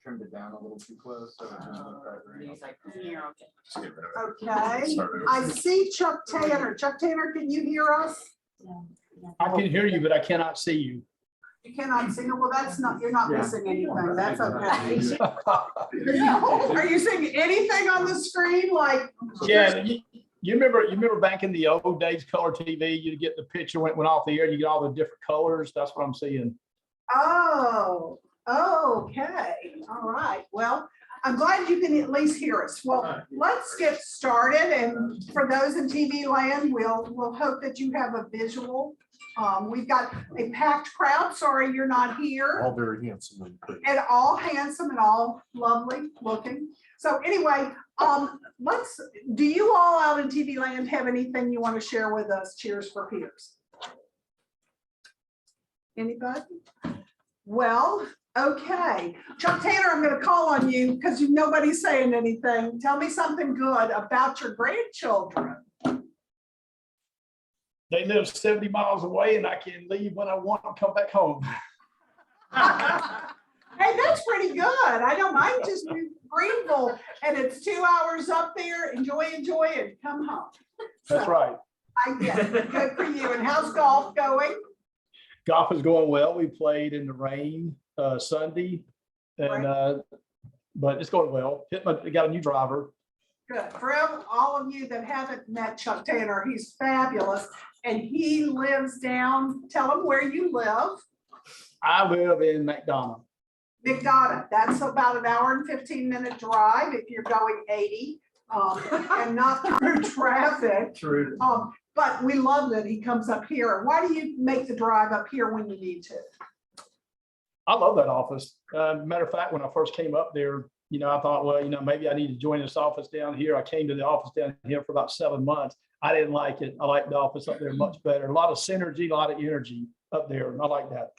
trimmed it down a little too close, so it didn't look that great. He's like, here, okay. Just get rid of it. Okay, I see Chuck Tanner. Chuck Tanner, can you hear us? I can hear you, but I cannot see you. You cannot see, well, that's not, you're not Yeah. missing anything, that's okay. Yeah. Are you seeing anything on the screen, like? Yeah, you remember back in the old days, color TV, you get the picture went off the air, you get all the different colors. That's what I'm seeing. Oh, okay, all right, well, I'm glad you can at least hear us. Well, let's get started, and for those in TV land, we'll hope that you have a visual. We've got a packed crowd, sorry you're not here. All very handsome and pretty. And all handsome and all lovely looking. So anyway, do you all out in TV land have anything you want to share with us? Cheers for Peers. Anybody? Well, okay. Chuck Tanner, I'm going to call on you because nobody's saying anything. Tell me something good about your grandchildren. They live 70 miles away and I can leave when I want and come back home. Hey, that's pretty good. I know mine just moved to Greenville and it's 2 hours up there. Enjoy, and come home. That's So, right. I get it. Good for you. And how's golf going? Golf is going well. We played in the rain Sunday, and but it's going well. Got a new driver. Good. For all of you that haven't met Chuck Tanner, he's fabulous. And he lives down, tell him where you live. I live in McDonough. McDonough, that's about an hour and 15-minute drive if you're going 80 and not through traffic. True. But we love that he comes up here. Why do you make the drive up here when you need to? I love that office. Matter of fact, when I first came up there, I thought, well, maybe I need to join this office down here. I came to the office down here for about 7 months. I didn't like it. I like the office up there much better. A lot of synergy, a lot of energy up there. I like that.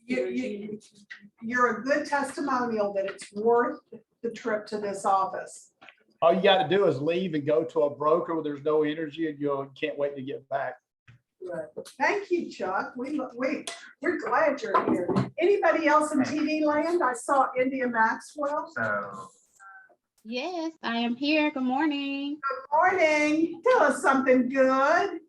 You're a good testimonial that it's worth the trip to this office. All you got to do is leave and go to a broker where there's no energy and you can't wait to get back. Good. Thank you, Chuck. We're glad you're here. Anybody else in TV land? I saw India Maxwell. So, Yes, I am here. Good morning. Good morning. Tell us something good.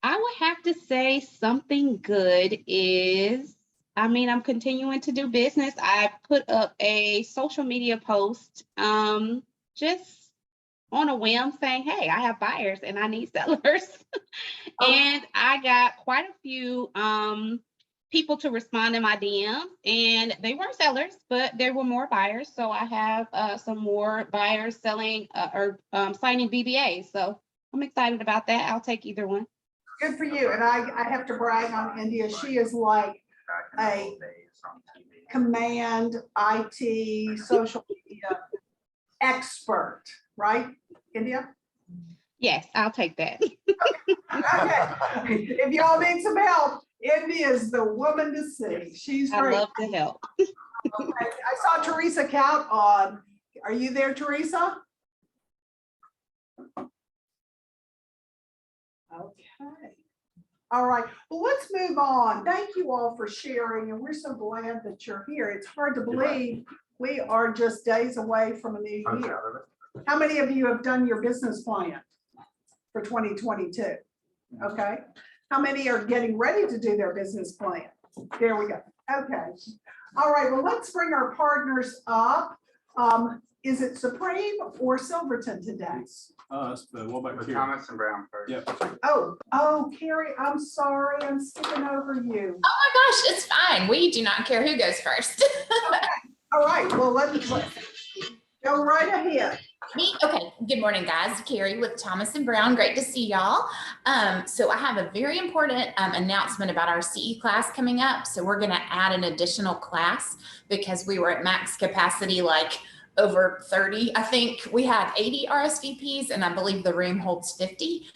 I would have to say something good is, I'm continuing to do business. I put up a social media post just on a whim saying, hey, I have buyers and I need sellers. And I got quite a few people to respond in my DMs, and they weren't sellers, but there were more buyers. So I have some more buyers selling or signing BBAs. So I'm excited about that. I'll take either one. Good for you. And I have to brag on India. She is like a command IT social media expert, right, India? Yes, I'll take that. Okay. If y'all need some help, India is the woman to see. She's I great. love to help. Okay. I saw Teresa Count on. Are you there, Teresa? Okay. All right. Well, let's move on. Thank you all for sharing, and we're so glad that you're here. It's hard to believe we are just days away from a new year. How many of you have done your business plan for 2022? Okay. How many are getting ready to do their business plan? There we go. Okay. All right. Well, let's bring our partners up. Is it Supreme or Silverton today? But what about Carrie? Thomas and Brown first. Yep. Oh, Carrie, I'm sorry. I'm skipping over you. Oh my gosh, it's fine. We do not care who goes first. All right. Well, let's go right ahead. Me? Okay. Good morning, guys. Carrie with Thomas and Brown. Great to see y'all. So I have a very important announcement about our CE class coming up. So we're going to add an additional class because we were at max capacity, like over 30. I think we had 80 RSVPs and I believe the room holds 50.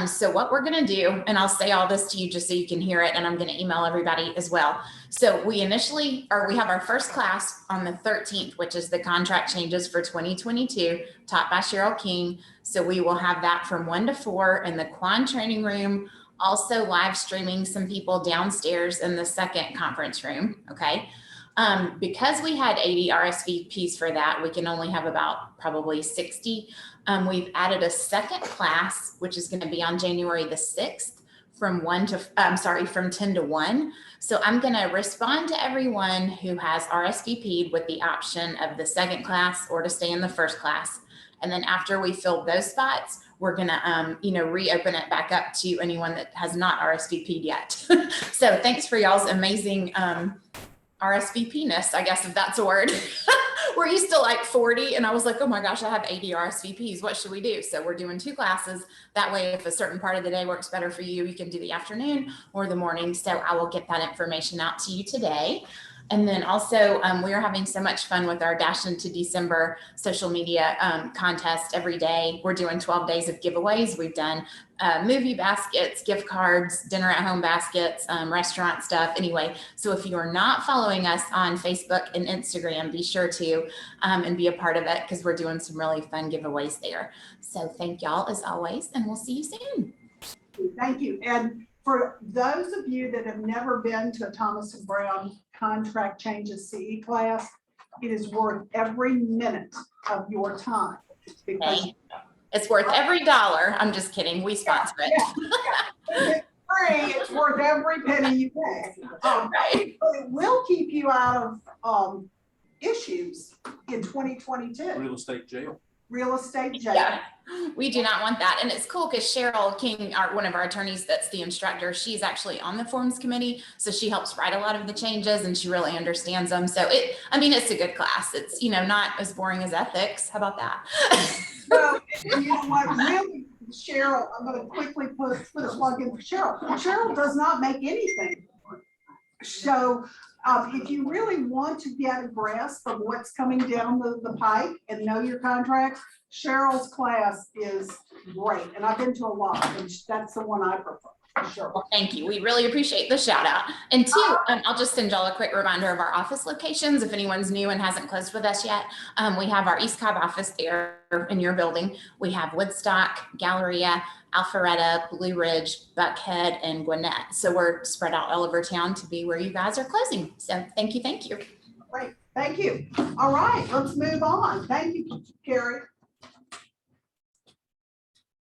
So what we're going to do, and I'll say all this to you just so you can hear it, and I'm going to email everybody as well. So we have our first class on the 13th, which is the contract changes for 2022 taught by Cheryl King. So we will have that from 1 to 4 in the Quan training room, also live streaming some people downstairs in the second conference room. Okay. Because we had 80 RSVPs for that, we can only have about probably 60. We've added a second class, which is going to be on January the 6th from 10 to 1. So I'm going to respond to everyone who has RSVP'd with the option of the second class or to stay in the first class. And then after we fill those spots, we're going to, reopen it back up to anyone that has not RSVP'd yet. So thanks for y'all's amazing RSVP-ness, I guess, if that's a word. We're used to like 40. And I was like, oh my gosh, I have 80 RSVPs. What should we do? So we're doing 2 classes. That way, if a certain part of the day works better for you, you can do the afternoon or the morning. So I will get that information out to you today. And then also, we are having so much fun with our Dash into December social media contest every day. We're doing 12 days of giveaways. We've done movie baskets, gift cards, dinner at home baskets, restaurant stuff. Anyway, so if you're not following us on Facebook and Instagram, be sure to and be a part of it because we're doing some really fun giveaways there. So thank y'all as always, and we'll see you soon. Thank you. And for those of you that have never been to a Thomas and Brown contract changes CE class, it is worth every minute of your time because Hey, it's worth every dollar. I'm just kidding. We sponsor it. it's free. It's worth every penny you pay. Right. But it will keep you out of issues in 2022. Real estate jail. Real estate jail. Yeah, we do not want that. And it's cool because Cheryl King, one of our attorneys that's the instructor, she's actually on the forms committee. So she helps write a lot of the changes and she really understands them. So it's a good class. It's, not as boring as ethics. How about that? So, you know what, really, Cheryl, I'm gonna quickly put a plug in for Cheryl. Cheryl does not make anything. So, if you really want to get a grasp of what's coming down the pike and know your contracts, Cheryl's class is great. And I've been to a lot, and that's the one I prefer. Sure. Well, thank you. We really appreciate the shout out. And 2, I'll just send y'all a quick reminder of our office locations. If anyone's new and hasn't closed with us yet, we have our East Cobb office there in your building. We have Woodstock, Galleria, Alpharetta, Blue Ridge, Buckhead, and Gwinnett. So we're spread out all over town to be where you guys are closing. So thank you. Thank you. Great, thank you. All right, let's move on. Thank you, Carrie.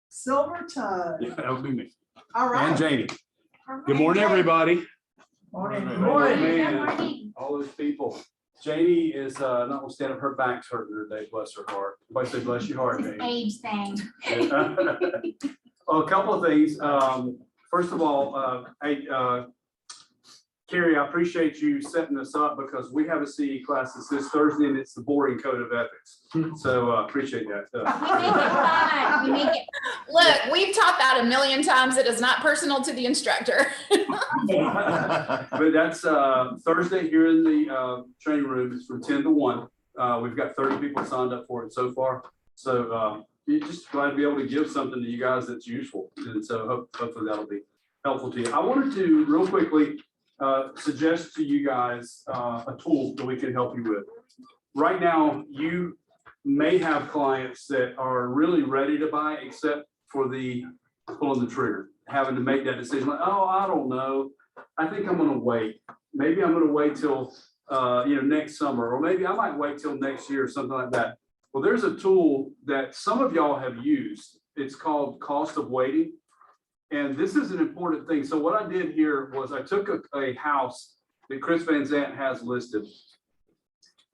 Silverton. Yeah, that would be me. All right. And Janie. Good morning, everybody. Morning. Man, all those people. Janie is notwithstanding her back's hurting today, bless her heart. Everybody say bless your heart, Janie. Age thing. Well, a couple of things. First of all, Carrie, I appreciate you setting this up because we have a CE class this Thursday and it's the boring code of ethics. So appreciate that. We make it Look, we've taught that a million times. It is not personal to the instructor. But that's Thursday here in the training room. It's from 10 to 1. We've got 30 people signed up for it so far. So just glad to be able to give something to you guys that's useful. And so hopefully that'll be helpful to you. I wanted to real quickly suggest to you guys a tool that we can help you with. Right now, you may have clients that are really ready to buy, except for the pulling the trigger, having to make that decision like, oh, I don't know. I think I'm going to wait. Maybe I'm going to wait till next summer, or maybe I might wait till next year or something like that. Well, there's a tool that some of y'all have used. It's called Cost of Waiting. And this is an important thing. So what I did here was I took a house that Chris Van Zant has listed,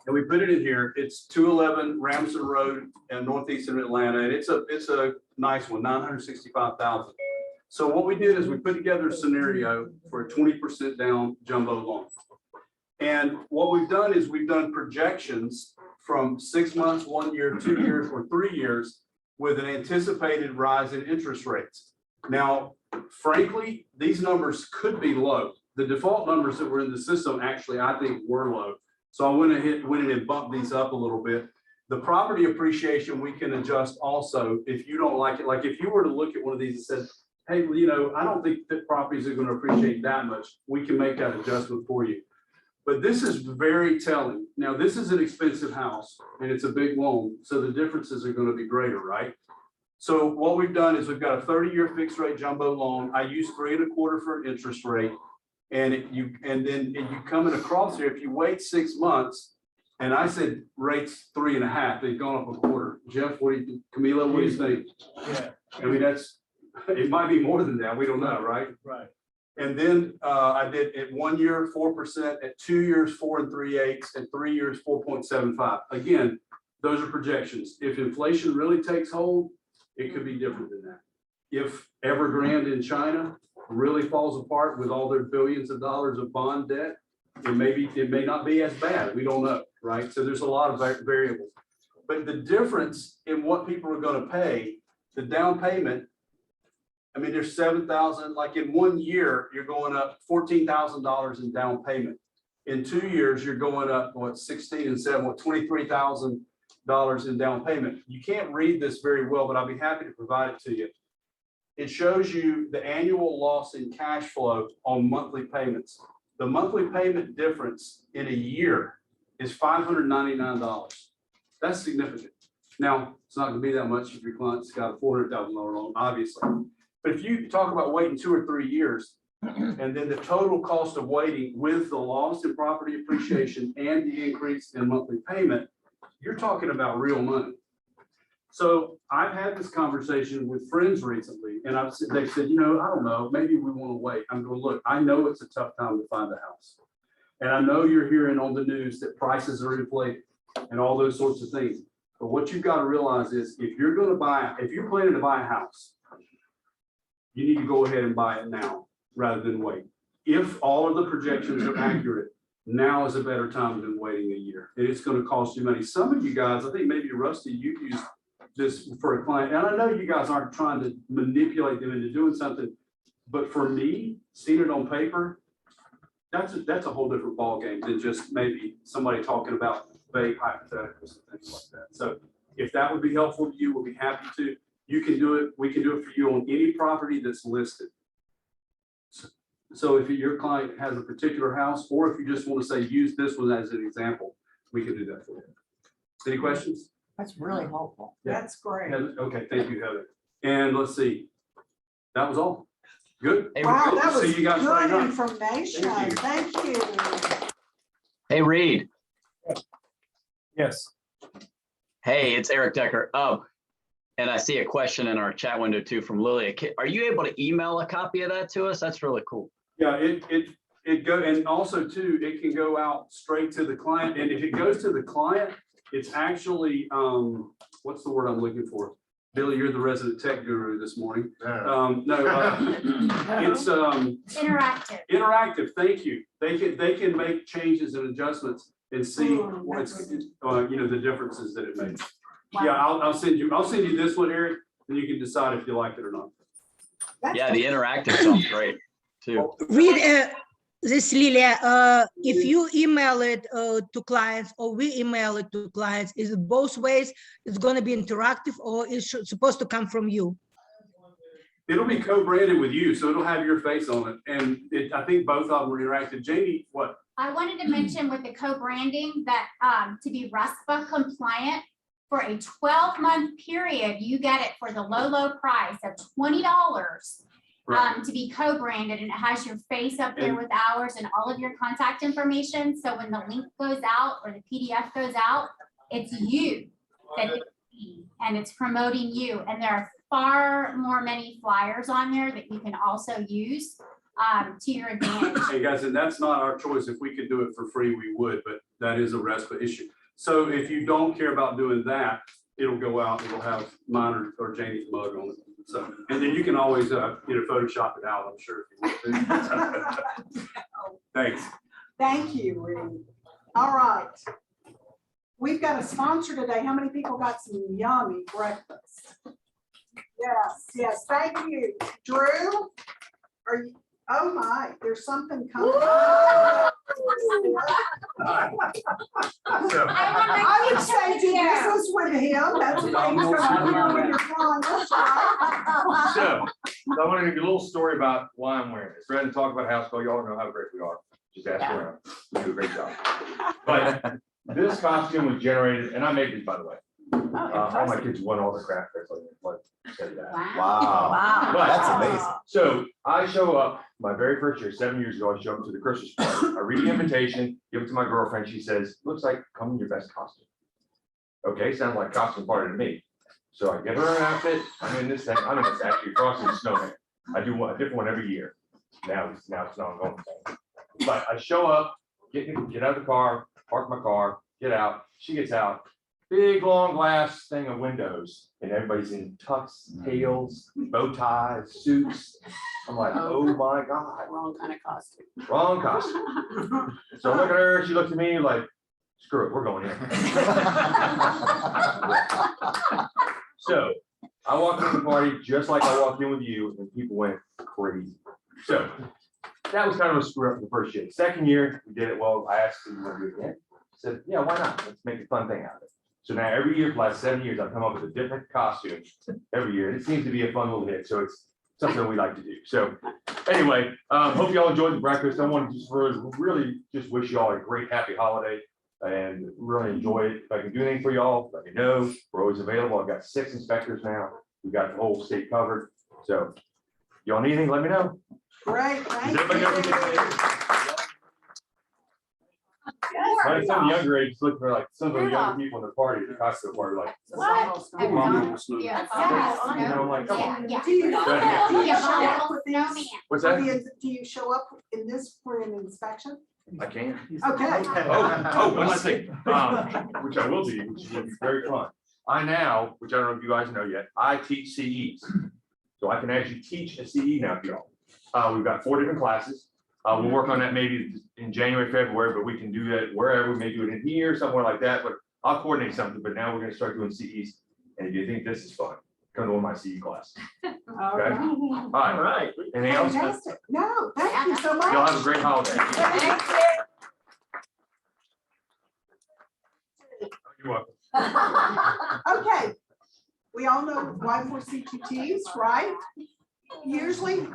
and we put it in here. It's 211 Ramsden Road in northeastern Atlanta, and it's a nice one, 965,000. So what we did is we put together a scenario for a 20% down jumbo loan. And what we've done is we've done projections from 6 months, 1 year, 2 years, or 3 years with an anticipated rise in interest rates. Now, frankly, these numbers could be low. The default numbers that were in the system actually, I think, were low. So I went in and bumped these up a little bit. The property appreciation we can adjust also if you don't like it. Like if you were to look at one of these and said, hey, I don't think that properties are going to appreciate that much, we can make that adjustment for you. But this is very telling. Now, this is an expensive house and it's a big loan, so the differences are going to be greater, right? So what we've done is we've got a 30-year fixed rate jumbo loan. I use 3 1/4 for an interest rate. And and then you coming across here, if you wait 6 months, and I said rates 3.5, they've gone up a quarter. Jeff, Camila, what do you think? Yeah. I mean, it might be more than that. We don't know, right? Right. And then I did at 1 year, 4%, at 2 years, 4 3/8, at 3 years, 4.75. Again, those are projections. If inflation really takes hold, it could be different than that. If Evergrande in China really falls apart with all their billions of dollars of bond debt, it may not be as bad. We don't know, right? So there's a lot of variables. But the difference in what people are going to pay, the down payment, I mean, there's 7,000, like in 1 year, you're going up $14,000 in down payment. In 2 years, you're going up, what, 16 and 7, what, $23,000 in down payment. You can't read this very well, but I'll be happy to provide it to you. It shows you the annual loss in cash flow on monthly payments. The monthly payment difference in a year is $599. That's significant. Now, it's not going to be that much if your client's got a $400,000 loan, obviously. But if you talk about waiting 2 or 3 years, and then the total cost of waiting with the loss in property appreciation and the increase in monthly payment, you're talking about real money. So I've had this conversation with friends recently, and they said, you know, I don't know, maybe we want to wait. I'm going, look, I know it's a tough time to find a house. And I know you're hearing on the news that prices are inflated and all those sorts of things. But what you've got to realize is if you're planning to buy a house, you need to go ahead and buy it now rather than wait. If all of the projections are accurate, now is a better time than waiting a year. And it's going to cost you money. Some of you guys, I think maybe Rusty, you've used this for a client. And I know you guys aren't trying to manipulate them into doing something, but for me, seeing it on paper, that's a whole different ballgame than just maybe somebody talking about vague hypotheticals and things like that. So if that would be helpful to you, we'll be happy to. You can do it. We can do it for you on any property that's listed. So if your client has a particular house, or if you just want to say, use this one as an example, we can do that for you. Any questions? That's really helpful. That's great. Heather? Okay, thank you, Heather. And let's see. That was all. Good. Wow, that was See you guys Friday good night. information. Thank you. Thank you. Hey, Reed. Yes. Hey, it's Eric Decker. Oh, and I see a question in our chat window too from Lily. Are you able to email a copy of that to us? That's really cool. Yeah, it go, and also too, it can go out straight to the client. And if it goes to the client, it's actually, what's the word I'm looking for? Billy, you're the resident tech guru this morning. It's Interactive. interactive. Thank you. They can make changes and adjustments and see what's, the differences that it makes. Yeah, I'll send you this one, Eric, and you can decide if you like it or not. Yeah, the interactive sounds great too. Read this, Lilia. If you email it to clients or we email it to clients, is it both ways? It's going to be interactive, or is supposed to come from you? It'll be co-branded with you, so it'll have your face on it. And I think both of them are interactive. Jamie, what? I wanted to mention with the co-branding that to be RESPA compliant for a 12-month period, you get it for the low price of $20 to be co-branded, and it has your face up there with ours and all of your contact information. So when the link goes out or the PDF goes out, it's you that they see, and it's promoting you. And there are many flyers on there that you can also use to your advantage. Hey guys, and that's not our choice. If we could do it for free, we would, but that is a RESPA issue. So if you don't care about doing that, it'll go out, it'll have mine or Janie's mug on it. So, and then you can always, Photoshop it out, I'm sure if you want to. Thanks. Thank you, Reed. All right. We've got a sponsor today. How many people got some yummy breakfast? Yes, thank you. Drew, are you? Oh my, there's something coming. I would say do business with him. That's what he's going to do when you're flying. So I wanted to get a little story about why I'm wearing this. Rather than talk about house call, y'all know how great we are. Just ask around. We do a great job. But this costume was generated, and I made these, by the way. All my kids won all the craft fairs. Wow. Wow. But, That's amazing. So I show up, my very first year, 7 years ago, I show up to the Christmas party. I read the invitation, give it to my girlfriend. She says, looks like come in your best costume. Okay, sounds like costume party to me. So I get her an outfit. I'm in this thing. I'm in this actually Frosty the Snowman. I do a different one every year. Now it's not an ongoing thing. But I show up, get out of the car, park my car, get out. She gets out. Big long glass thing of windows, and everybody's in tux, tails, bow ties, suits. I'm like, oh my God. Wrong kind of costume. Wrong costume. So I look at her, she looks at me like, screw it, we're going in. So I walked into the party just like I walked in with you, and people went crazy. So that was kind of a screw up for the first year. Second year, we did it well. I asked her, you want to do it again? I said, yeah, why not? Let's make a fun thing out of it. So now every year for the last 7 years, I've come up with a different costume every year. And it seems to be a fun little hit. So it's something we like to do. So anyway, hope you all enjoyed the breakfast. I want to just really just wish you all a great, happy holiday and really enjoy it. If I can do anything for you all, let me know. We're always available. I've got 6 inspectors now. We've got the whole state covered. So y'all need anything, let me know. Great, Does thank everybody know you. anything? Like some younger age, look for like some of the younger people in the party, the costume party, like, What? Come on, little Snoop. Yeah. you know, I'm like, come on. Yeah. Do you Yeah. show up with Snowman. these? What's that? Do you show up in this for an inspection? I can. Okay. One last thing, which I will do, which will be very fun. I now, which I don't know if you guys know yet, I teach CEs. So I can actually teach a CE now for y'all. We've got 4 different classes. We'll work on that maybe in January, February, but we can do that wherever, we may do it in here, somewhere like that, but I'll coordinate something, but now we're gonna start doing CEs. And if you think this is fun, come to one of my CE classes. All right. All right, anything else? Fantastic. No, thank you so Y'all have a much. great holiday. You're welcome. Okay. We all know why 4 CTTs, right? Usually,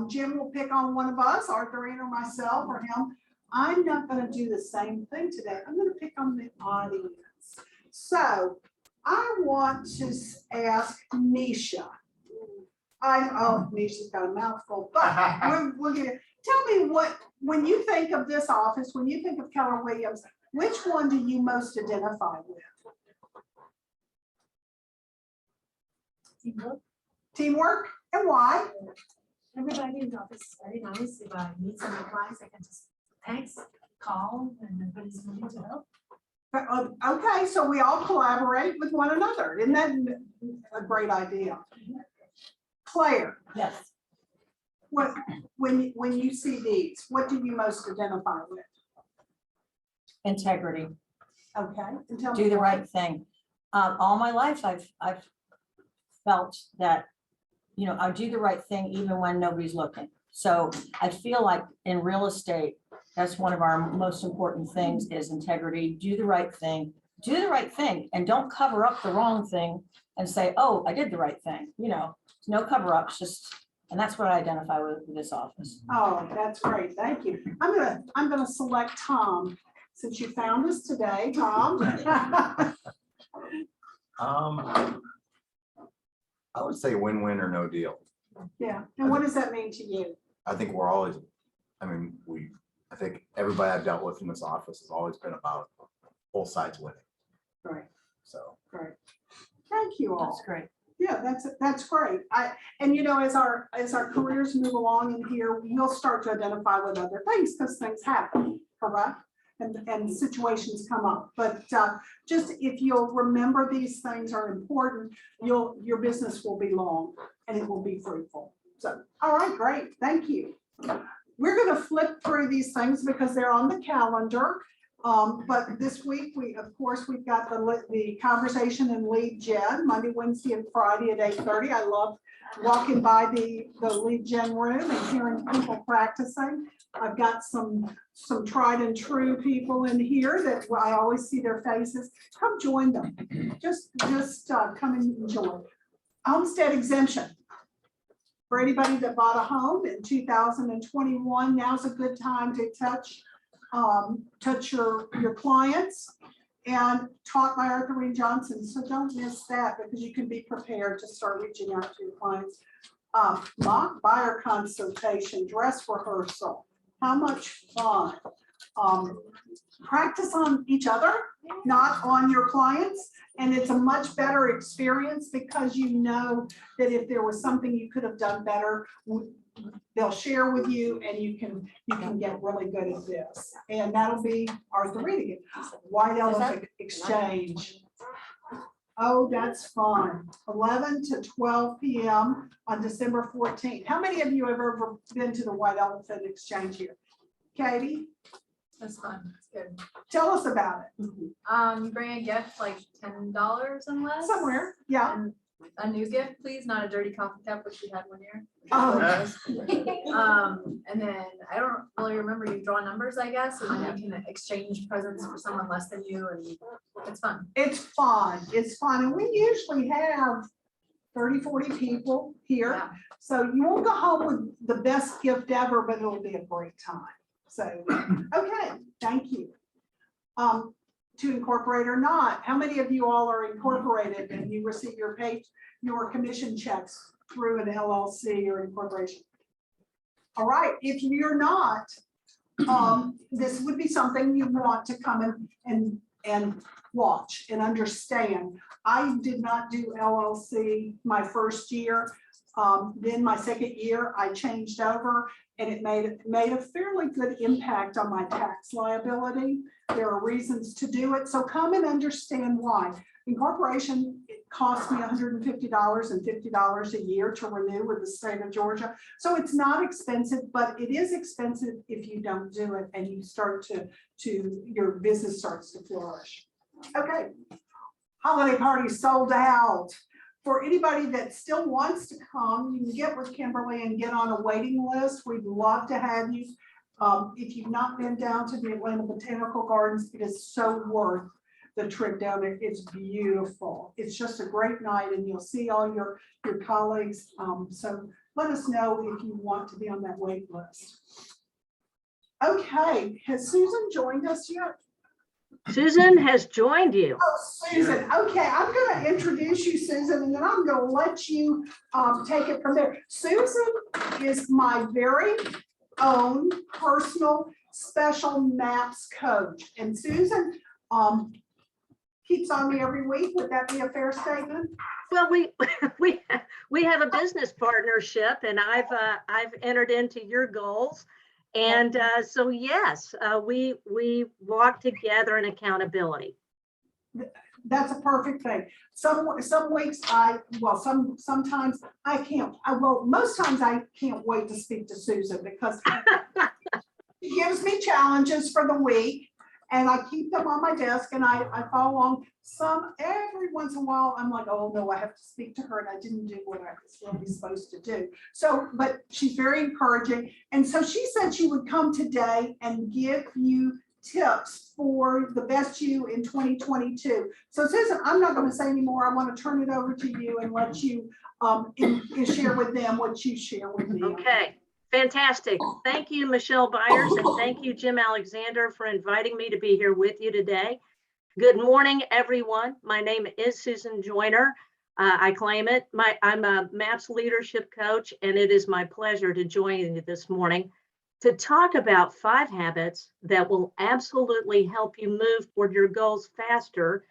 Jim will pick on one of us, Arthur or myself or him. I'm not gonna do the same thing today. I'm gonna pick on the audience. So I want to ask Nisha. Nisha's got a mouthful, but we're gonna, tell me what, when you think of this office, when you think of Keller Williams, which one do you most identify with? Teamwork, and why? Everybody in the office is very nice. If I need some advice, I can just text, call, and everybody's willing to help. Okay, so we all collaborate with one another. Isn't that a great idea? Claire, Yes. what, when you see these, what do you most identify with? Integrity, Okay, and tell me do the why. right thing. All my life, I've felt that, you know, I do the right thing even when nobody's looking. So I feel like in real estate, that's one of our most important things is integrity. Do the right thing, and don't cover up the wrong thing and say, oh, I did the right thing. You know, no cover ups, just, and that's what I identify with this office. Oh, that's great, thank you. I'm gonna select Tom, since you found us today, Tom. I would say win-win or no deal. Yeah, and what does that mean to you? I think we're always, I think everybody I've dealt with in this office has always been about both sides winning. Right, So great. Thank you all. That's great. Yeah, that's great. And you know, as our careers move along in here, we'll start to identify with other things because things happen, correct? And situations come up, but just if you'll remember these things are important, your business will be long and it will be fruitful. So, all right, great, thank you. We're gonna flip through these things because they're on the calendar. But this week, we've got the conversation and lead gen, Monday, Wednesday, and Friday at 8:30. I love walking by the lead gen room and hearing people practicing. I've got some tried and true people in here that I always see their faces. Come join them. Just come and enjoy. Homestead exemption. For anybody that bought a home in 2021, now's a good time to touch your clients, and taught by Arthur Reed Johnson. So don't miss that because you can be prepared to start reaching out to your clients. Mock buyer consultation, dress rehearsal, how much fun. Practice on each other, not on your clients. And it's a much better experience because you know that if there was something you could have done better, they'll share with you and you can get really good at this. And that'll be arthritic, White Elephant Exchange. Oh, that's fun. 11 to 12 p.m. on December 14th. How many of you have ever been to the White Elephant Exchange here? Katie, That's fun. It's good. tell us about it. You bring a gift like $10 and less. Somewhere, yeah. And a new gift, please, not a dirty coffee cup, which we had one year. Oh. And then I don't really remember, you draw numbers, I guess, and then you can exchange presents for someone less than you, and it's fun. It's fun. It's fun. And we usually have 30, 40 people here. Yeah. So you won't go home with the best gift ever, but it'll be a great time. So, okay, thank you. To incorporate or not, how many of you all are incorporated and you receive your commission checks through an LLC or incorporation? All right, if you're not, this would be something you want to come and watch and understand. I did not do LLC my first year. Then my second year, I changed over and it made a fairly good impact on my tax liability. There are reasons to do it. So come and understand why. Incorporation, it cost me $150 and $50 a year to renew with the state of Georgia. So it's not expensive, but it is expensive if you don't do it and you start your business starts to flourish. Okay. Holiday party sold out. For anybody that still wants to come, you can get with Kimberly and get on a waiting list. We'd love to have you. If you've not been down to the Atlanta Botanical Gardens, it is so worth the trip down there. It's beautiful. It's just a great night and you'll see all your colleagues. So let us know if you want to be on that wait list. Okay, has Susan joined us yet? Susan has joined you. Oh, Susan, okay, I'm gonna introduce you, Susan, and then I'm gonna let you take it from there. Susan is my very own personal special maps coach. And Susan keeps on me every week. Would that be a fair statement? Well, we have a business partnership and I've entered into your goals. And so, yes, we walk together in accountability. That's a perfect thing. Some weeks sometimes I can't, most times I can't wait to speak to Susan because she gives me challenges for the week and I keep them on my desk and I follow along. Every once in a while, I'm like, oh no, I have to speak to her and I didn't do what I was really supposed to do. So, but she's very encouraging. And so she said she would come today and give you tips for the best you in 2022. So Susan, I'm not going to say anymore. I want to turn it over to you and let you share with them what you share with me. Okay, fantastic. Thank you, Michelle Byers, and thank you, Jim Alexander, for inviting me to be here with you today. Good morning, everyone. My name is Susan Joyner. I claim it. I'm a MAPS leadership coach, and it is my pleasure to join you this morning to talk about 5 habits that will absolutely help you move toward your goals faster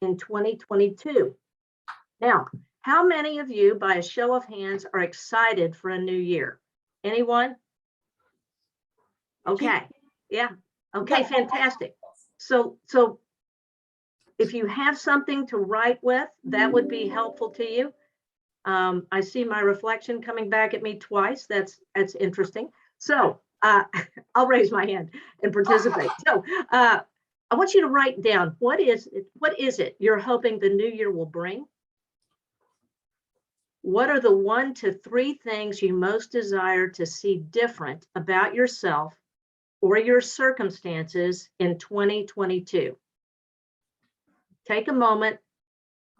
in 2022. Now, how many of you, by a show of hands, are excited for a new year? Anyone? Okay, yeah, okay, fantastic. So if you have something to write with, that would be helpful to you. I see my reflection coming back at me twice. That's interesting. So I'll raise my hand and participate. So I want you to write down, what is it you're hoping the new year will bring? What are the 1 to 3 things you most desire to see different about yourself or your circumstances in 2022? Take a moment.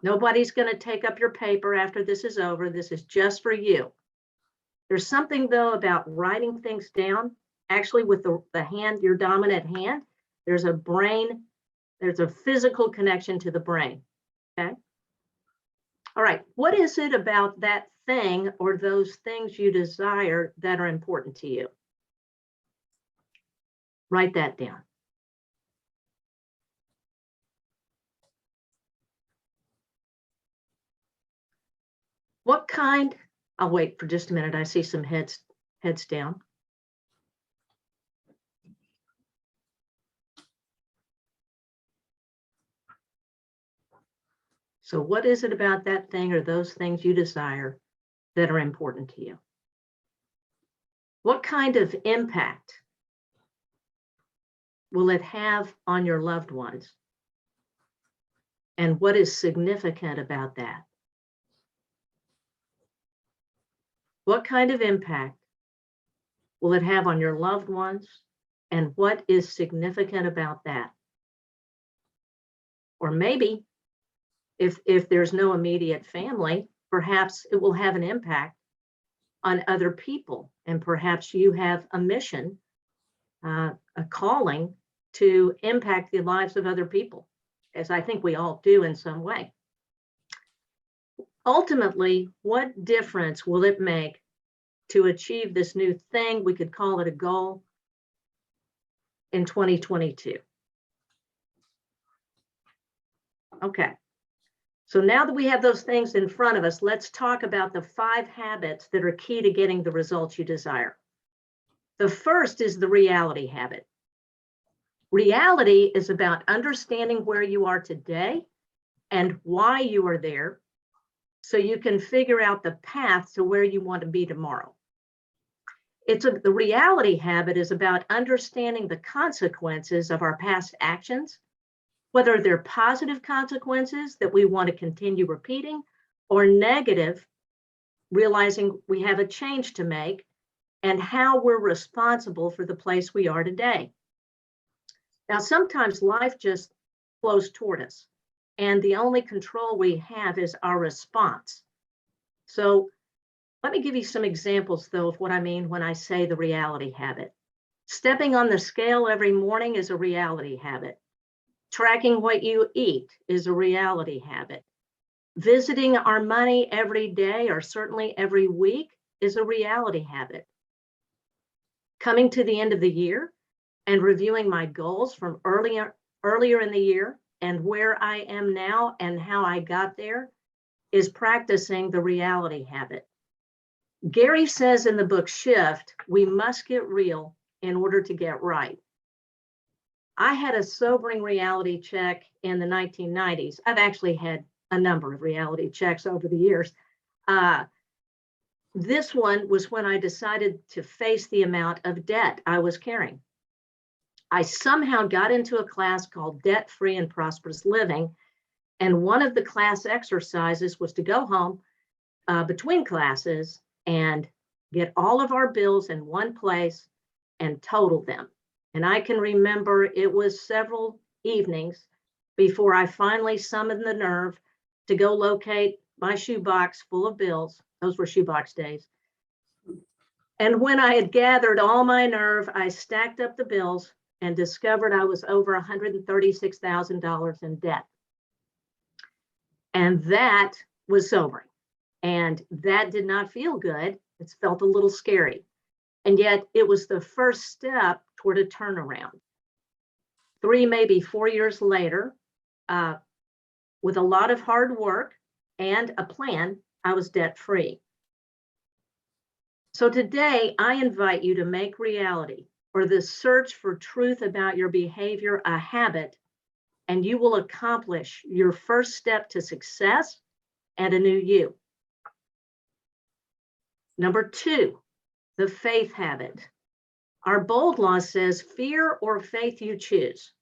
Nobody's going to take up your paper after this is over. This is just for you. There's something, though, about writing things down, actually with the hand, your dominant hand. There's a physical connection to the brain. Okay. All right, what is it about that thing or those things you desire that are important to you? Write that down. What kind, I'll wait for just a minute. I see some heads down. So what is it about that thing or those things you desire that are important to you? What kind of impact will it have on your loved ones? And what is significant about that? What kind of impact will it have on your loved ones? And what is significant about that? Or maybe if there's no immediate family, perhaps it will have an impact on other people. And perhaps you have a mission, a calling to impact the lives of other people, as I think we all do in some way. Ultimately, what difference will it make to achieve this new thing? We could call it a goal in 2022. Okay. So now that we have those things in front of us, let's talk about the 5 habits that are key to getting the results you desire. The first is the reality habit. Reality is about understanding where you are today and why you are there, so you can figure out the path to where you want to be tomorrow. The reality habit is about understanding the consequences of our past actions, whether they're positive consequences that we want to continue repeating, or negative, realizing we have a change to make, and how we're responsible for the place we are today. Now, sometimes life just flows toward us, and the only control we have is our response. So let me give you some examples, though, of what I mean when I say the reality habit. Stepping on the scale every morning is a reality habit. Tracking what you eat is a reality habit. Visiting our money every day, or certainly every week, is a reality habit. Coming to the end of the year and reviewing my goals from earlier in the year and where I am now and how I got there is practicing the reality habit. Gary says in the book Shift, we must get real in order to get right. I had a sobering reality check in the 1990s. I've actually had a number of reality checks over the years. This one was when I decided to face the amount of debt I was carrying. I somehow got into a class called Debt Free and Prosperous Living. And one of the class exercises was to go home between classes and get all of our bills in one place and total them. And I can remember it was several evenings before I finally summoned the nerve to go locate my shoebox full of bills. Those were shoebox days. And when I had gathered all my nerve, I stacked up the bills and discovered I was over $136,000 in debt. And that was sobering. And that did not feel good. It felt a little scary. And yet it was the first step toward a turnaround. 3, maybe 4 years later, with a lot of hard work and a plan, I was debt free. So today I invite you to make reality, or the search for truth about your behavior, a habit, and you will accomplish your first step to success and a new you. Number 2, the faith habit. Our bold law says, fear or faith you choose.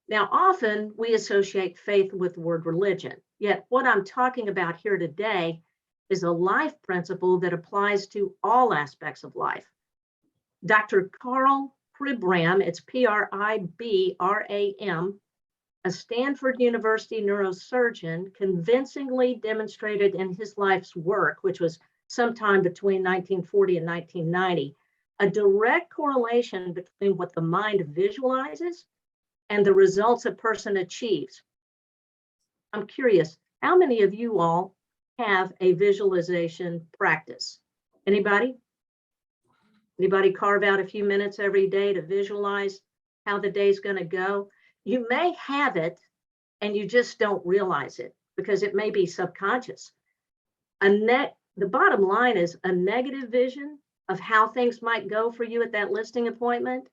Now, often we associate faith with the word religion, yet what I'm talking about here today is a life principle that applies to all aspects of life. Dr. Carl Pribram, it's Pribram, a Stanford University neurosurgeon, convincingly demonstrated in his life's work, which was sometime between 1940 and 1990, a direct correlation between what the mind visualizes and the results a person achieves. I'm curious, how many of you all have a visualization practice? Anybody? Anybody carve out a few minutes every day to visualize how the day's going to go? You may have it and you just don't realize it because it may be subconscious. The bottom line is a negative vision of how things might go for you at that listing appointment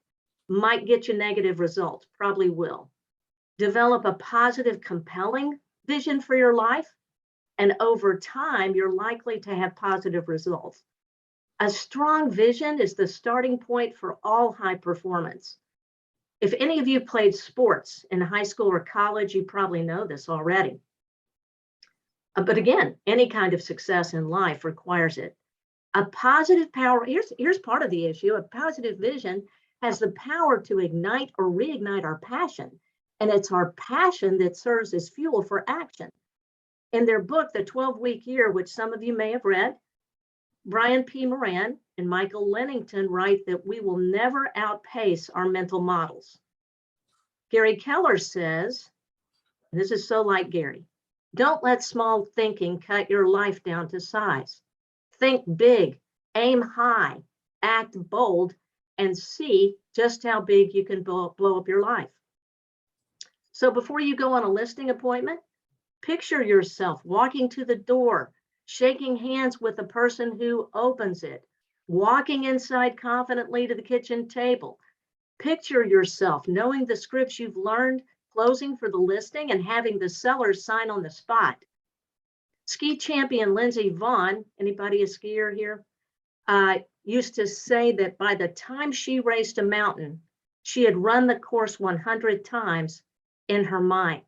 might get you negative results, probably will. Develop a positive, compelling vision for your life, and over time, you're likely to have positive results. A strong vision is the starting point for all high performance. If any of you played sports in high school or college, you probably know this already. But again, any kind of success in life requires it. A positive power, here's part of the issue. A positive vision has the power to ignite or reignite our passion. And it's our passion that serves as fuel for action. In their book, The 12-Week Year, which some of you may have read, Brian P. Moran and Michael Lennington write that we will never outpace our mental models. Gary Keller says, this is so like Gary, don't let small thinking cut your life down to size. Think big, aim high, act bold, and see just how big you can blow up your life. So before you go on a listing appointment, picture yourself walking to the door, shaking hands with the person who opens it, walking inside confidently to the kitchen table. Picture yourself knowing the scripts you've learned, closing for the listing, and having the seller sign on the spot. Ski champion Lindsey Vonn, anybody a skier here, used to say that by the time she raced a mountain, she had run the course 100 times in her mind.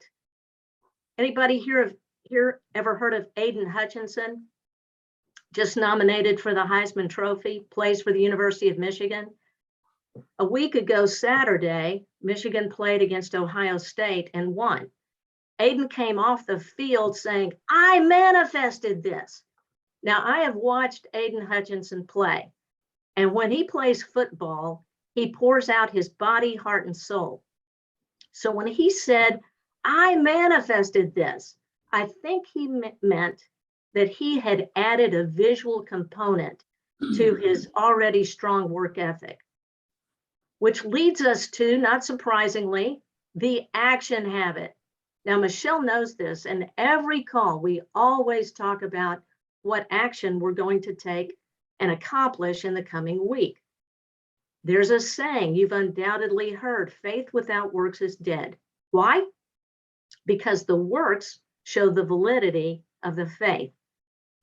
Anybody here ever heard of Aiden Hutchinson? Just nominated for the Heisman Trophy, plays for the University of Michigan. A week ago Saturday, Michigan played against Ohio State and won. Aiden came off the field saying, "I manifested this." Now, I have watched Aiden Hutchinson play, and when he plays football, he pours out his body, heart, and soul. So when he said, "I manifested this," I think he meant that he had added a visual component to his already strong work ethic, which leads us to, not surprisingly, the action habit. Now, Michelle knows this, and every call, we always talk about what action we're going to take and accomplish in the coming week. There's a saying you've undoubtedly heard, faith without works is dead. Why? Because the works show the validity of the faith.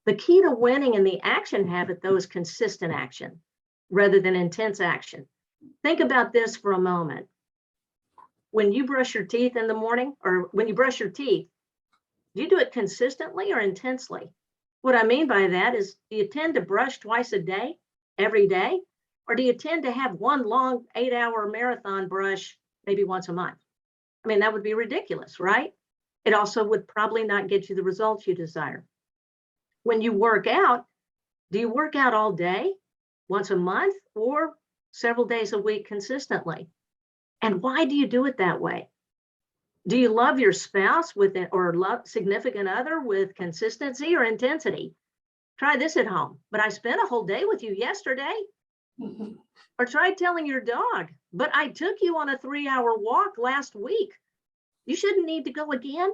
The key to winning in the action habit, though, is consistent action rather than intense action. Think about this for a moment. When you brush your teeth in the morning, or when you brush your teeth, do you do it consistently or intensely? What I mean by that is, do you tend to brush twice a day, every day? Or do you tend to have one long 8-hour marathon brush maybe once a month? I mean, that would be ridiculous, right? It also would probably not get you the results you desire. When you work out, do you work out all day, once a month, or several days a week consistently? And why do you do it that way? Do you love your spouse with it, or love significant other with consistency or intensity? Try this at home. But I spent a whole day with you yesterday. Or try telling your dog, but I took you on a 3-hour walk last week. You shouldn't need to go again.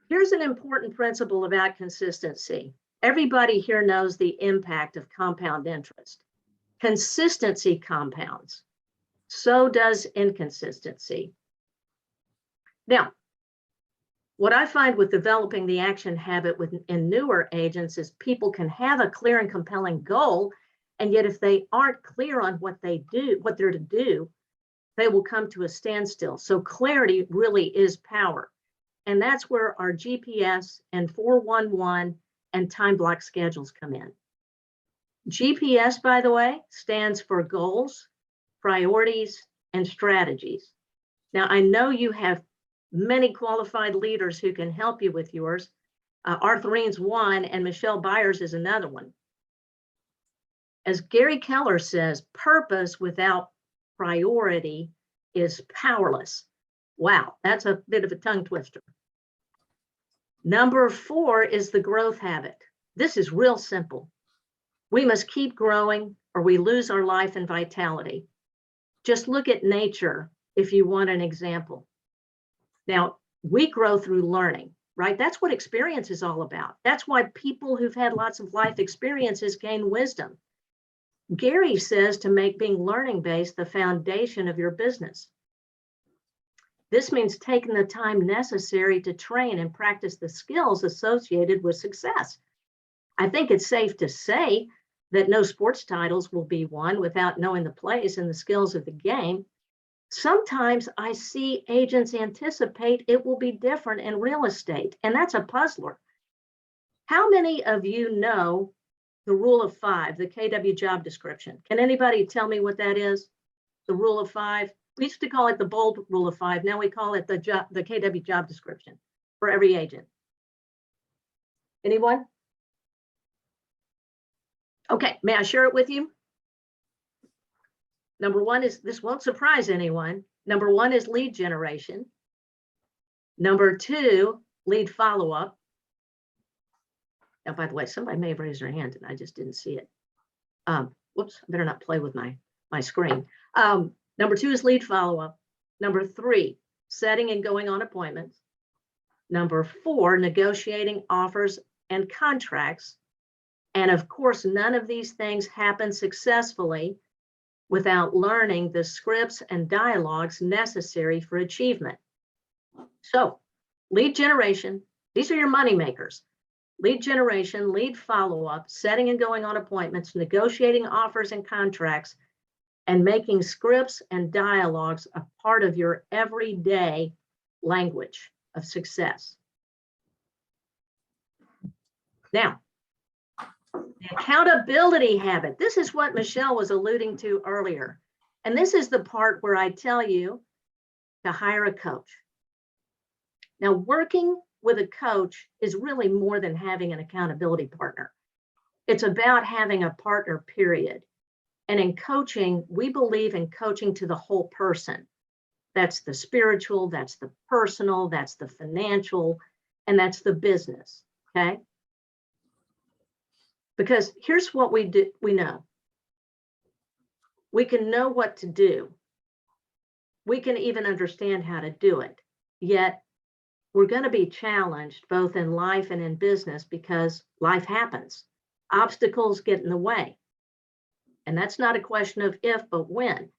Here's an important principle about consistency. Everybody here knows the impact of compound interest. Consistency compounds. So does inconsistency. Now, what I find with developing the action habit in newer agents is people can have a clear and compelling goal, and yet if they aren't clear on what they're to do, they will come to a standstill. So clarity really is power. And that's where our GPS and 411 and time block schedules come in. GPS, by the way, stands for goals, priorities, and strategies. Now, I know you have many qualified leaders who can help you with yours. Arthurine's one, and Michelle Byers is another one. As Gary Keller says, purpose without priority is powerless. Wow, that's a bit of a tongue twister. Number 4 is the growth habit. This is real simple. We must keep growing or we lose our life and vitality. Just look at nature if you want an example. Now, we grow through learning, right? That's what experience is all about. That's why people who've had lots of life experiences gain wisdom. Gary says to make being learning-based the foundation of your business. This means taking the time necessary to train and practice the skills associated with success. I think it's safe to say that no sports titles will be won without knowing the plays and the skills of the game. Sometimes I see agents anticipate it will be different in real estate, and that's a puzzler. How many of you know the rule of 5, the KW job description? Can anybody tell me what that is? The rule of 5? We used to call it the bold rule of 5. Now we call it the KW job description for every agent. Anyone? Okay, may I share it with you? Number 1 is, this won't surprise anyone. Number 1 is lead generation. Number 2, lead follow-up. Now, by the way, somebody may have raised their hand and I just didn't see it. Whoops, I better not play with my screen. Number 2 is lead follow-up. Number 3, setting and going on appointments. Number 4, negotiating offers and contracts. And of course, none of these things happen successfully without learning the scripts and dialogues necessary for achievement. So, lead generation, these are your money makers. Lead generation, lead follow-up, setting and going on appointments, negotiating offers and contracts, and making scripts and dialogues a part of your everyday language of success. Now, the accountability habit. This is what Michelle was alluding to earlier. And this is the part where I tell you to hire a coach. Now, working with a coach is really more than having an accountability partner. It's about having a partner, period. And in coaching, we believe in coaching to the whole person. That's the spiritual, that's the personal, that's the financial, and that's the business, okay? Because here's what we know. We can know what to do. We can even understand how to do it. Yet we're going to be challenged both in life and in business because life happens. Obstacles get in the way. And that's not a question of if, but when.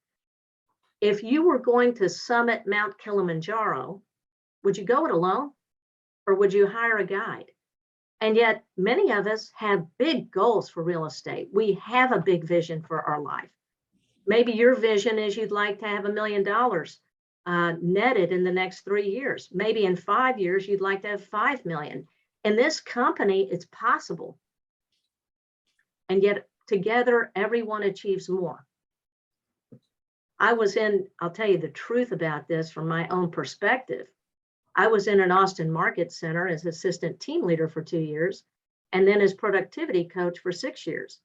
If you were going to summit Mount Kilimanjaro, would you go it alone or would you hire a guide? And yet many of us have big goals for real estate. We have a big vision for our life. Maybe your vision is you'd like to have $1 million netted in the next 3 years. Maybe in 5 years, you'd like to have 5 million. In this company, it's possible. And yet together, everyone achieves more. I'll tell you the truth about this from my own perspective. I was in an Austin Market Center as assistant team leader for 2 years, and then as productivity coach for 6 years.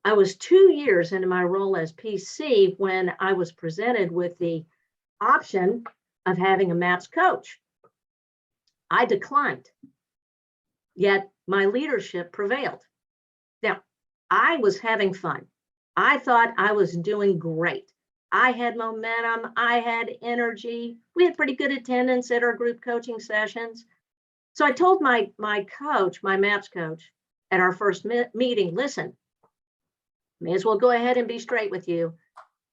I was 2 years into my role as PC when I was presented with the option of having a MAPS coach. I declined, yet my leadership prevailed. Now, I was having fun. I thought I was doing great. I had momentum, I had energy. We had pretty good attendance at our group coaching sessions. So I told my coach, my MAPS coach, at our first meeting, listen, may as well go ahead and be straight with you.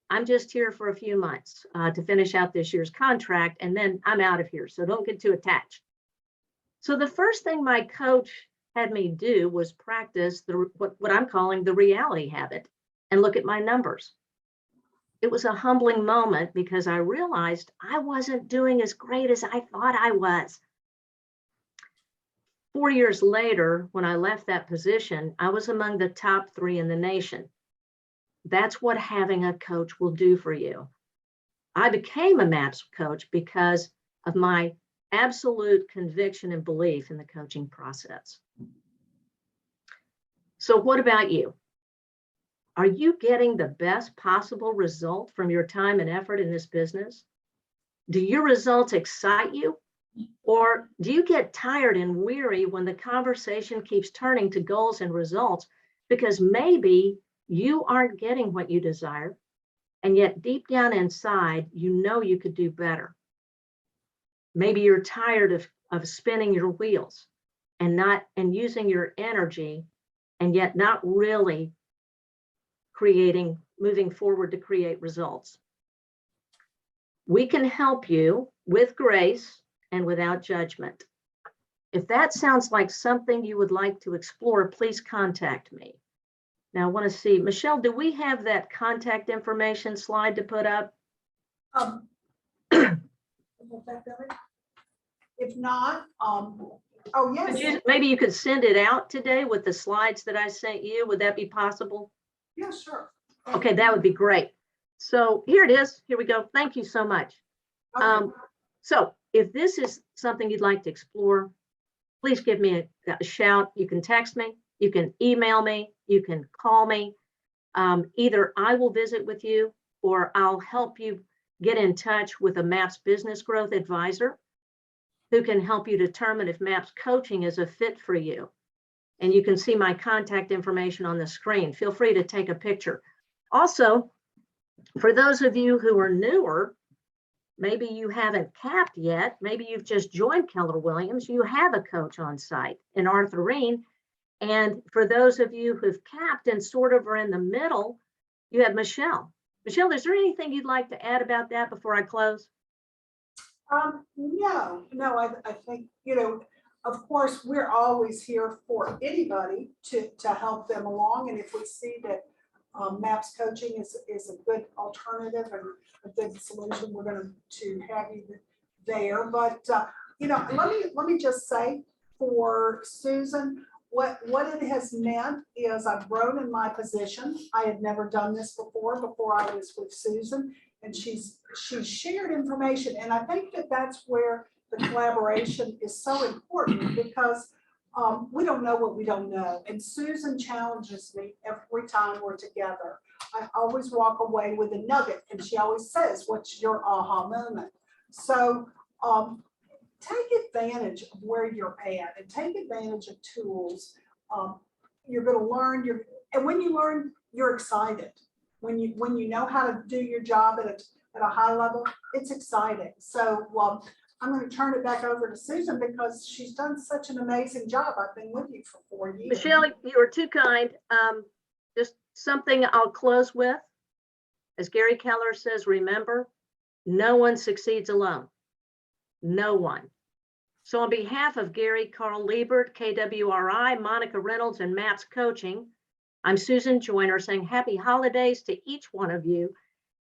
I'm just here for a few months to finish out this year's contract, and then I'm out of here, so don't get too attached. So the first thing my coach had me do was practice what I'm calling the reality habit and look at my numbers. It was a humbling moment because I realized I wasn't doing as great as I thought I was. 4 years later, when I left that position, I was among the top 3 in the nation. That's what having a coach will do for you. I became a MAPS coach because of my absolute conviction and belief in the coaching process. So what about you? Are you getting the best possible result from your time and effort in this business? Do your results excite you Or do you get tired and weary when the conversation keeps turning to goals and results because maybe you aren't getting what you desire, and yet deep down inside, you know you could do better? Maybe you're tired of spinning your wheels and using your energy, and yet not really moving forward to create results. We can help you with grace and without judgment. If that sounds like something you would like to explore, please contact me. Now I want to see, Michelle, do we have that contact information slide to put up? If not, oh, yes, Maybe you could send it out today with the slides that I sent you. Would that be possible? yeah, sure. Okay, that would be great. So here it is. Here we go. Thank you so much. Okay. So if this is something you'd like to explore, please give me a shout. You can text me, you can email me, you can call me. Either I will visit with you or I'll help you get in touch with a MAPS business growth advisor who can help you determine if MAPS coaching is a fit for you. And you can see my contact information on the screen. Feel free to take a picture. Also, for those of you who are newer, maybe you haven't capped yet, maybe you've just joined Keller Williams, you have a coach on site in Arthur Reen. And for those of you who've capped and sort of are in the middle, you have Michelle. Michelle, is there anything you'd like to add about that before I close? No, I think, of course, we're always here for anybody to help them along. And if we see that MAPS coaching is a good alternative and a good solution, we're going to have you there. But, let me just say for Susan, what it has meant is I've grown in my position. I had never done this before I was with Susan, and she's shared information. And I think that that's where the collaboration is so important, because we don't know what we don't know. And Susan challenges me every time we're together. I always walk away with a nugget, and she always says, what's your aha moment? So take advantage of where you're at and take advantage of tools. You're going to learn, and when you learn, you're excited. When you know how to do your job at a high level, it's exciting. So I'm going to turn it back over to Susan because she's done such an amazing job. I've been with you for 4 years. Michelle, you are too kind. Just something I'll close with. As Gary Keller says, remember, no one succeeds alone. No one. So on behalf of Gary, Carl Liebert, KWRI, Monica Reynolds, and MAPS Coaching, I'm Susan Joyner saying happy holidays to each one of you.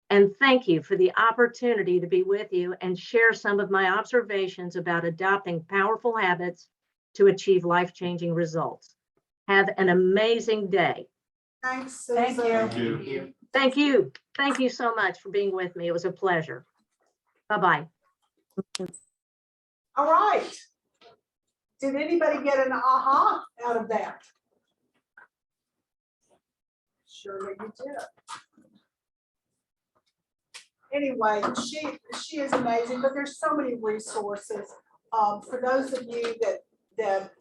And thank you for the opportunity to be with you and share some of my observations about adopting powerful habits to achieve life-changing results. Have an amazing day. Thanks, Susan. Thank you. Thank you. Thank you so much for being with me. It was a pleasure. Bye-bye. All right. Did anybody get an aha out of that? Surely you did. Anyway, she is amazing, but there's so many resources. For those of you that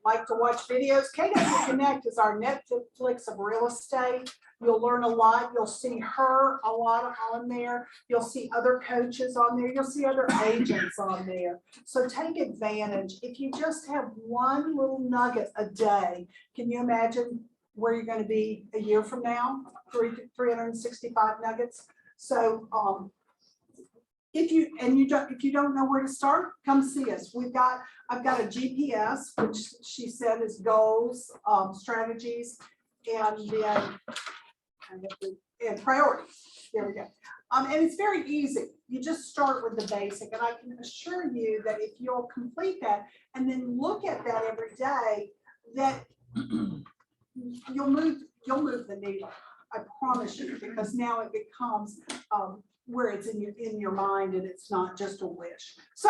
like to watch videos, KW Connect is our Netflix of real estate. You'll learn a lot. You'll see her a lot on there. You'll see other coaches on there. You'll see other agents on there. So take advantage. If you just have one little nugget a day, can you imagine where you're going to be a year from now? 365 nuggets. So if you don't know where to start, come see us. I've got a GPS, which she said is goals, strategies, and priorities. There we go. And it's very easy. You just start with the basic, and I can assure you that if you'll complete that and then look at that every day, that you'll move the needle. I promise you, because now it becomes where it's in your mind and it's not just a wish. So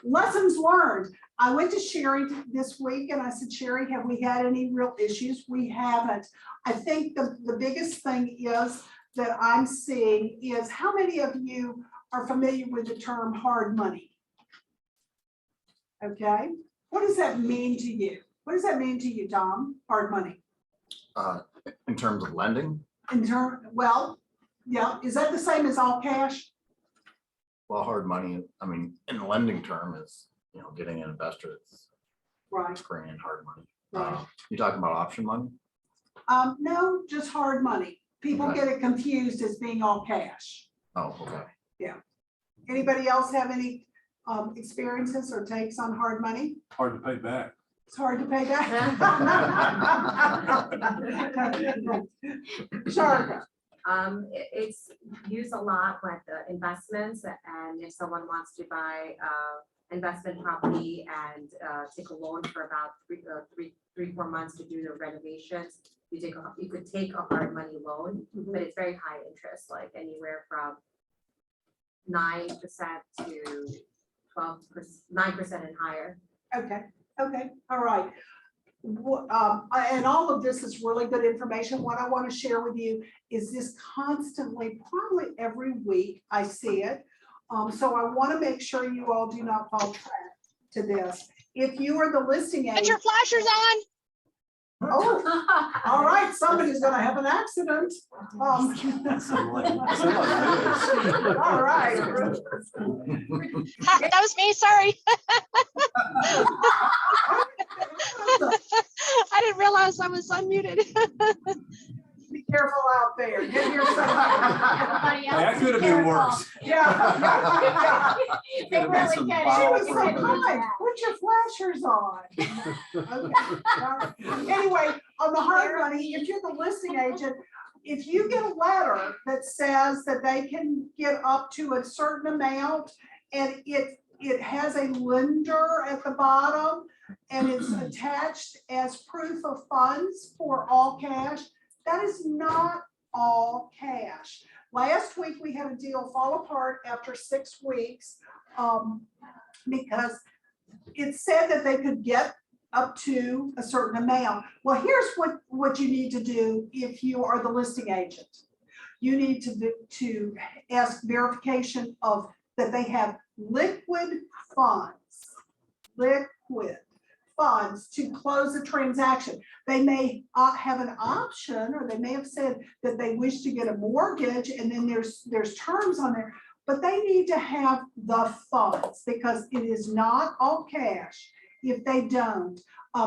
lessons learned. I went to Sherry this week and I said, Sherry, have we had any real issues? We haven't. I think the biggest thing is that I'm seeing is how many of you are familiar with the term hard money? Okay, what does that mean to you? What does that mean to you, Tom? Hard money? In terms of lending, Well, yeah, is that the same as all cash? well, hard money, I mean, in the lending term is, getting an investor that's Right. bringing in hard money. Right. You talking about option money? No, just hard money. People Okay. get it confused as being all cash. Oh, okay. Anybody else have any experiences or takes on hard money? Hard to pay back. It's hard to pay back. Sharka. It's used a lot with the investments, and if someone wants to buy investment property and take a loan for about 4 months to do the renovations, you could take a hard money loan, but it's very high interest, like anywhere from 9% to 12%, 9% and higher. Okay, all right. And all of this is really good information. What I want to share with you is this constantly, probably every week, I see it. So I want to make sure you all do not fall trap to this. If you are the listing agent. Put your flashers on. Oh, all right, somebody's gonna have an accident. All right. That was me, sorry. I didn't realize I was unmuted. Be careful out there. Get yourself. Everybody else That be could have been careful. worse. Yeah. They Could've been really some can. She was so They really kind. can. Put your flashers on. Okay. All right. Anyway, on the hard money, if you're the listing agent, if you get a letter that says that they can get up to a certain amount and it has a lender at the bottom and it's attached as proof of funds for all cash, that is not all cash. Last week, we had a deal fall apart after 6 weeks because it said that they could get up to a certain amount. Well, here's what you need to do if you are the listing agent. You need to ask verification of that they have liquid funds to close the transaction. They may have an option, or they may have said that they wish to get a mortgage, and then there's terms on there, but they need to have the funds because it is not all cash if they don't.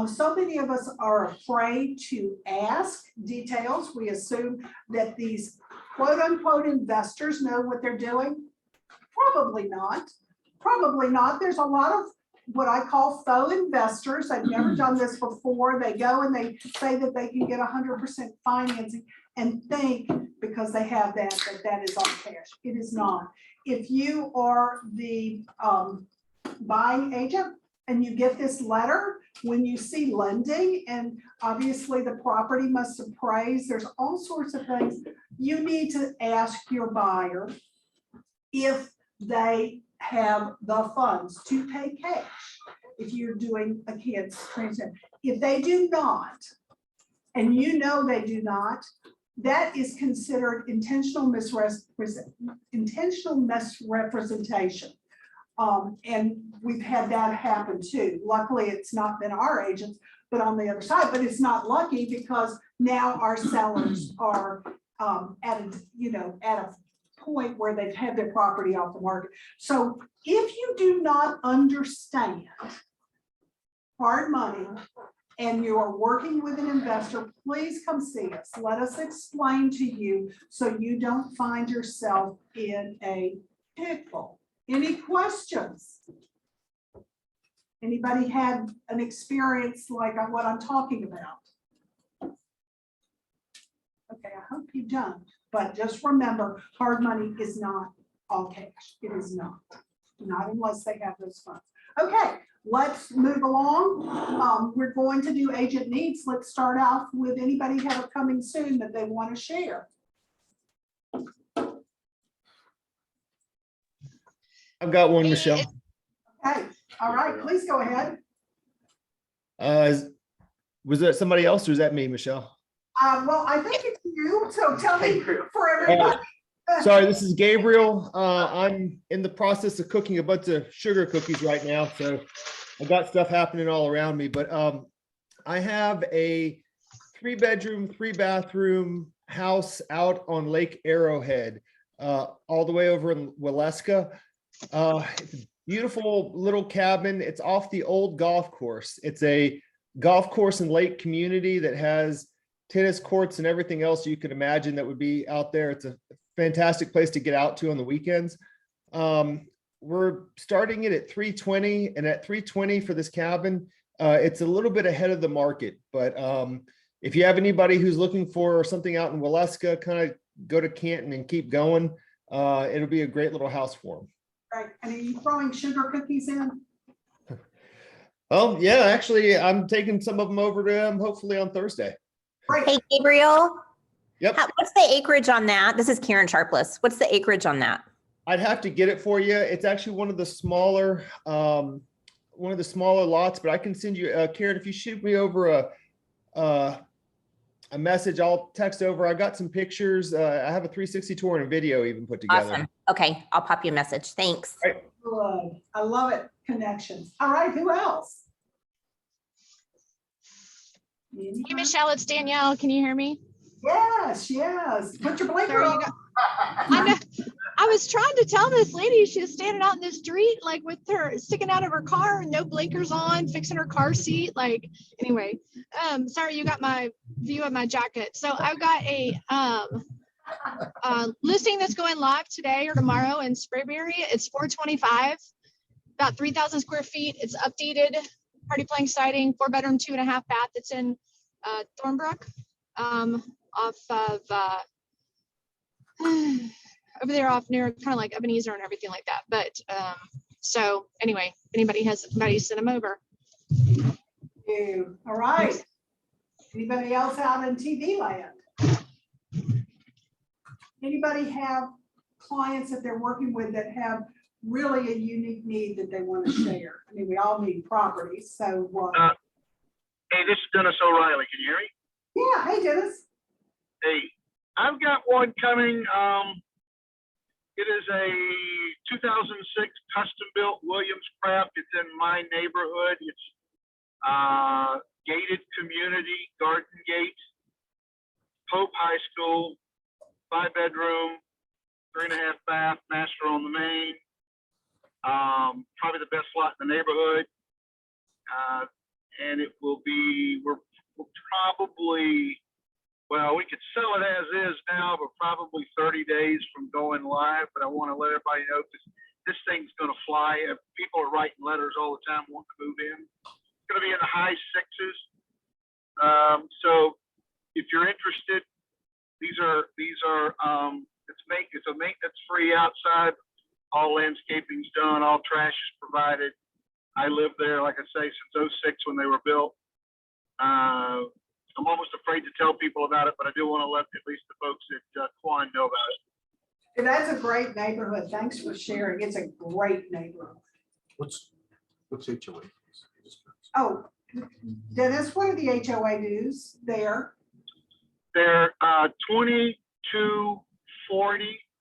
So many of us are afraid to ask details. We assume that these quote unquote investors know what they're doing. Probably not. Probably not. There's a lot of what I call faux investors. I've never done this before. They go and they say that they can get 100% financing and think because they have that is all cash. It is not. If you are the buying agent and you get this letter, when you see lending and obviously the property must appraise, there's all sorts of things. You need to ask your buyer if they have the funds to pay cash if you're doing a kid's transaction. If they do not, and you know they do not, that is considered intentional misrepresentation. And we've had that happen too. Luckily, it's not been our agents, but on the other side, but it's not lucky because now our sellers are at a point where they've had their property off the market. So if you do not understand hard money and you are working with an investor, please come see us. Let us explain to you so you don't find yourself in a pitfall. Any questions? Anybody had an experience like what I'm talking about? Okay, I hope you don't. But just remember, hard money is not all cash. It is not unless they have those funds. Okay, let's move along. We're going to do agent needs. Let's start off with anybody have a coming soon that they want to share. I've got one, Michelle. Okay, all right, please go ahead. Was that somebody else or is that me, Michelle? Well, I think it's you, so tell me for everybody. Sorry, this is Gabriel. I'm in the process of cooking a bunch of sugar cookies right now. So I got stuff happening all around me, but I have a 3-bedroom, 3-bathroom house out on Lake Arrowhead, all the way over in Waleska. It's a beautiful little cabin. It's off the old golf course. It's a golf course and lake community that has tennis courts and everything else you could imagine that would be out there. It's a fantastic place to get out to on the weekends. We're starting it at $320, and at $320 for this cabin, it's a little bit ahead of the market. But if you have anybody who's looking for something out in Waleska, kind of go to Canton and keep going. It'll be a great little house for them. Right, and are you throwing sugar cookies in? Oh yeah, actually, I'm taking some of them over to them hopefully on Thursday. Great. Hey, Gabriel. Yep. What's the acreage on that? This is Karen Sharpless. What's the acreage on that? I'd have to get it for you. It's actually one of the smaller lots, but I can send you, Karen, if you shoot me over a message, I'll text over. I got some pictures. I have a 360 tour and a video even put together. Awesome. Okay, I'll pop you a message. Thanks. All right. Good. I love it. Connections. All right, who else? Hey, Michelle, it's Danielle. Can you hear me? Yes, yes. Put your blinker Sorry, on. I was trying to tell this lady, she was standing out in the street, like with her sticking out of her car, no blinkers on, fixing her car seat. Like, anyway, sorry, you got my view of my jacket. So I've got a listing that's going live today or tomorrow in Sprayberry. It's 425, about 3,000 square feet. It's updated, party plank siding, 4-bedroom, 2.5 bath. It's in Thornbrook, off of over there off near kind of like Ebenezer and everything like that. But so anyway, anybody send them over. You. All right. Anybody else out in TV land? Anybody have clients that they're working with that have really a unique need that they want to share? I mean, we all need properties, so Hey, this is Dennis O'Reilly. Can you hear me? yeah, hey Dennis. Hey, I've got one coming. It is a 2006 custom built Williams Craft. It's in my neighborhood. It's gated community, garden gate, Pope High School, 5-bedroom, 3.5 bath, master on the main. Probably the best lot in the neighborhood. And it will be, we're probably, well, we could sell it as is now, but probably 30 days from going live. But I want to let everybody know because this thing's going to fly. People are writing letters all the time wanting to move in. It's going to be in the high 6s. So if you're interested, these are it's a maintenance free outside. All landscaping's done. All trash is provided. I lived there, like I say, since 06 when they were built. I'm almost afraid to tell people about it, but I do want to let at least the folks at Quan know about it. And that's a great neighborhood. Thanks for sharing. It's a great neighborhood. What's HOA? Oh, Dennis, what are the HOA dues there? They're $22.40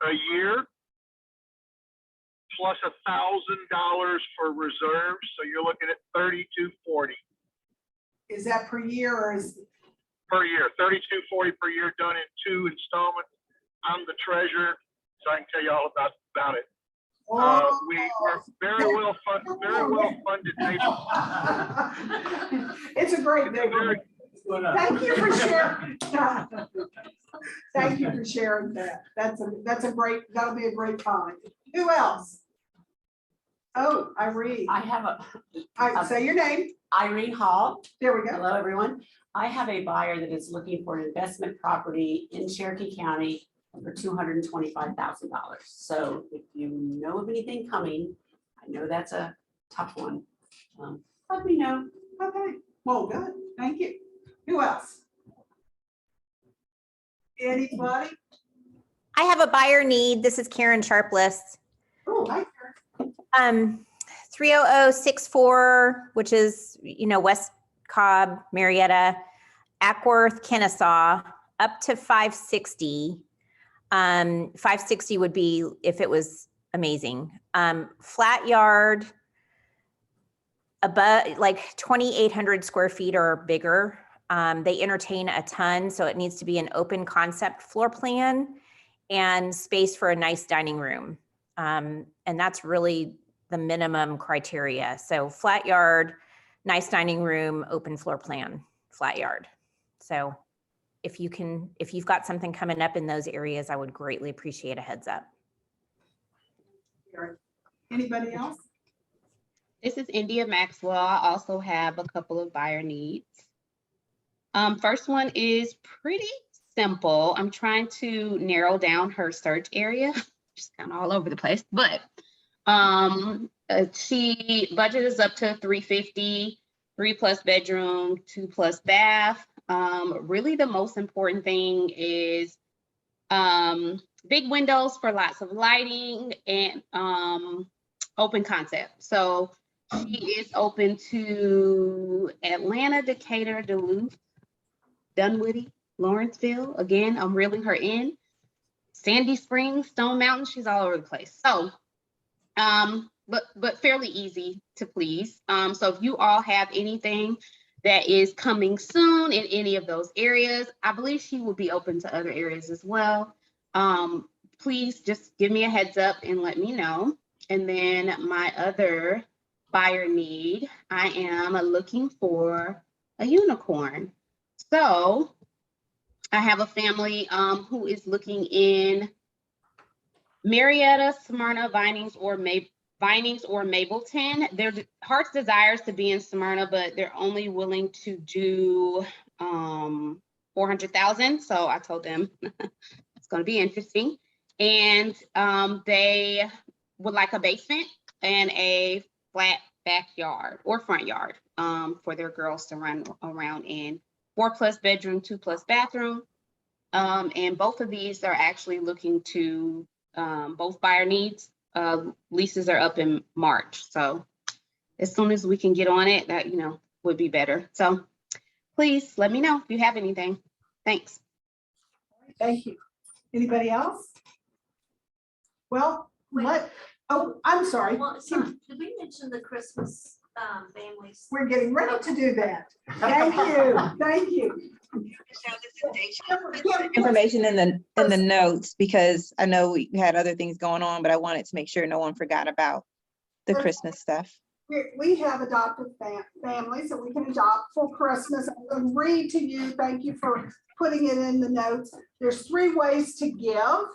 a year plus $1,000 for reserves, so you're looking at $32.40 Is that per year or is? per year. $32.40 per year, done in 2 installments. I'm the treasurer, so I can tell you all about it. We're very well funded neighborhood. It's a great neighborhood. Thank you for sharing. Thank you for sharing that. That's a great, that'll be a great find. Who else? Oh, Irene. I have Say your name. Irene Hall. There we go. Hello, everyone. I have a buyer that is looking for an investment property in Cherokee County for $225,000. So if you know of anything coming, I know that's a tough one. Let me know. Okay, well, good. Thank you. Who else? Anybody? I have a buyer need. This is Karen Sharpless. Oh, hi, Karen. 30064, which is, West Cobb, Marietta, Ackworth, Kennesaw, up to 560. 560 would be if it was amazing. Flat yard, about like 2,800 square feet or bigger. They entertain a ton, so it needs to be an open concept floor plan and space for a nice dining room. And that's really the minimum criteria. So flat yard, nice dining room, open floor plan, flat yard. So if you've got something coming up in those areas, I would greatly appreciate a heads up. Anybody else? This is India Maxwell. I also have a couple of buyer needs. First one is pretty simple. I'm trying to narrow down her search area. Just kind of all over the place, but she budget is up to 350, 3+ bedroom, 2+ bath. Really the most important thing is big windows for lots of lighting and open concept. So she is open to Atlanta, Decatur, Duluth, Dunwoody, Lawrenceville. Again, I'm reeling her in. Sandy Springs, Stone Mountain, she's all over the place. So, but fairly easy to please. So if you all have anything that is coming soon in any of those areas, I believe she will be open to other areas as well. Please just give me a heads up and let me know. And then my other buyer need, I am looking for a unicorn. So I have a family who is looking in Marietta, Smyrna, Vinings, or Mableton. Their heart's desires to be in Smyrna, but they're only willing to do 400,000. So I told them it's going to be interesting. And they would like a basement and a flat backyard or front yard for their girls to run around in. 4+ bedroom, 2+ bathroom. And both of these are actually looking to both buyer needs. Leases are up in March. So as soon as we can get on it, that, would be better. So please let me know if you have anything. Thanks. Thank you. Anybody else? Well, I'm sorry. Well, so did we mention the Christmas families? We're getting ready to do that. Thank you. Thank you. Information in the notes, because I know we had other things going on, but I wanted to make sure no one forgot about the Christmas stuff. We have adopted families that we can adopt for Christmas. I'm going to read to you. Thank you for putting it in the notes. There's 3 ways to give.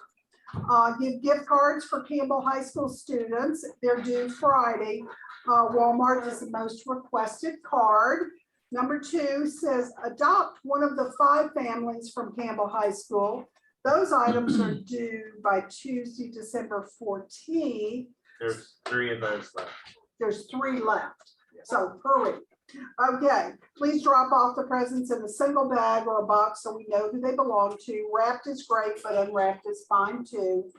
Give gift cards for Campbell High School students. They're due Friday. Walmart is the most requested card. Number 2 says adopt one of the 5 families from Campbell High School. Those items are due by Tuesday, December 14th. There's 3 of those left. There's 3 left. So hurry. Okay, please drop off the presents in a single bag or a box so we know who they belong to. Wrapped is great, but unwrapped is fine too.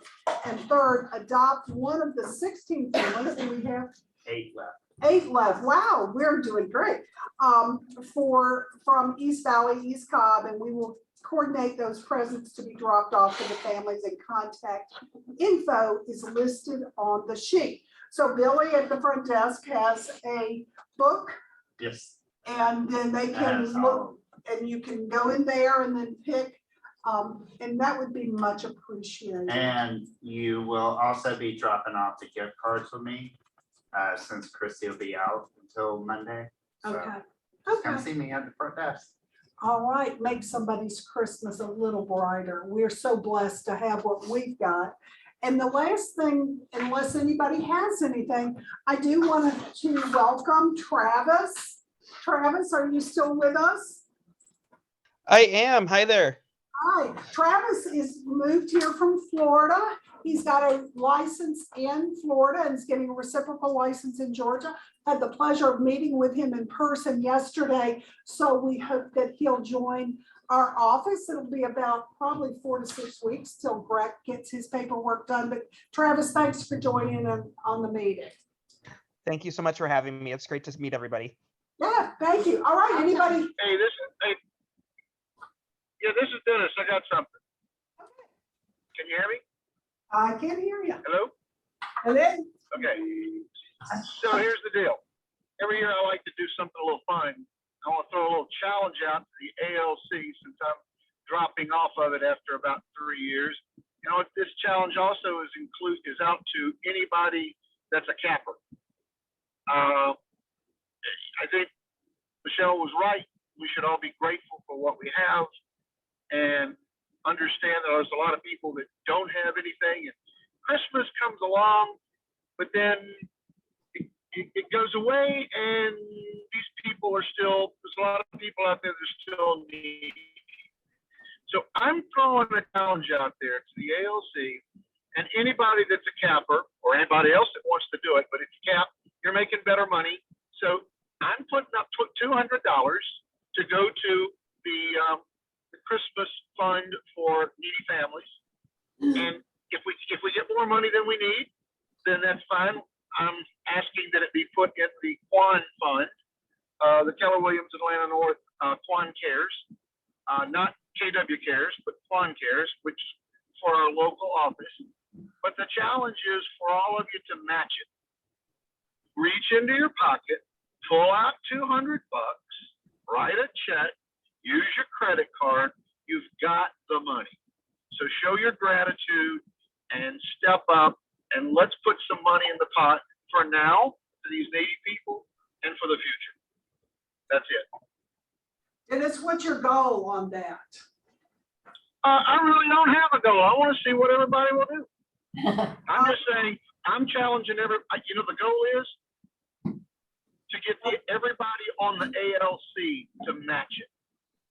And third, adopt one of the 16 families, and we have 8 left. 8 left. Wow, we're doing great. From East Valley, East Cobb, and we will coordinate those presents to be dropped off to the families, and contact info is listed on the sheet. So Billy at the front desk has a book. Yes. And then they can look, and you can go in there and then pick, and that would be much appreciated. And you will also be dropping off the gift cards with me, since Christy will be out until Monday. So Okay. come see me at the front desk. All right, make somebody's Christmas a little brighter. We're so blessed to have what we've got. And the last thing, unless anybody has anything, I do want to welcome Travis. Travis, are you still with us? I am. Hi there. Hi, Travis is moved here from Florida. He's got a license in Florida and is getting a reciprocal license in Georgia. Had the pleasure of meeting with him in person yesterday. So we hope that he'll join our office. It'll be about probably 4 to 6 weeks till Greg gets his paperwork done. But Travis, thanks for joining on the meeting. Thank you so much for having me. It's great to meet everybody. Yeah, thank you. All right, anybody? This is Dennis. I got something. Can you hear me? I can hear you. Hello? Hello? Okay. So here's the deal. every year I like to do something a little fun. I want to throw a little challenge out to the ALC since I'm dropping off of it after about 3 years. You know, this challenge also is out to anybody that's a capper. I think Michelle was right. We should all be grateful for what we have and understand that there's a lot of people that don't have anything. And Christmas comes along, but then it goes away, and these people are still, there's a lot of people out there that are still needy. So I'm throwing a challenge out there to the ALC and anybody that's a capper or anybody else that wants to do it, but if you cap, you're making better money. So I'm putting up $200 to go to the Christmas fund for needy families. And if we get more money than we need, then that's fine. I'm asking that it be put in the Quan Fund, the Keller Williams Atlanta North Quan Cares, not KW Cares, but Quan Cares, which is for our local office. But the challenge is for all of you to match it. Reach into your pocket, pull out $200, write a check, use your credit card. You've got the money. So show your gratitude and step up, and let's put some money in the pot for now for these needy people and for the future. That's it. Dennis, what's your goal on that? I really don't have a goal. I want to see what everybody will do. I'm just saying, I'm challenging you know, the goal is to get everybody on the ALC to match it.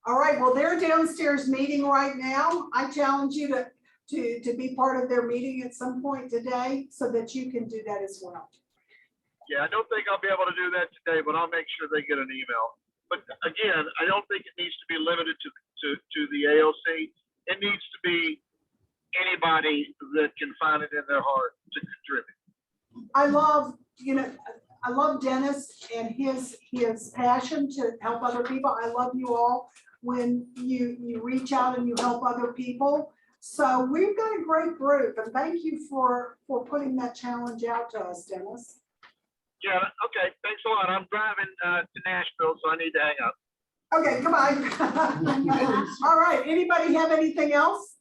All right, well, they're downstairs meeting right now. I challenge you to be part of their meeting at some point today so that you can do that as well. Yeah, I don't think I'll be able to do that today, but I'll make sure they get an email. But again, I don't think it needs to be limited to the ALC. It needs to be anybody that can find it in their heart to contribute. I love Dennis and his passion to help other people. I love you all when you reach out and you help other people. So we've got a great group, and thank you for putting that challenge out to us, Dennis. Yeah, okay, thanks a lot. I'm driving to Nashville, so I need to hang up. Okay, goodbye. All right, anybody have anything else?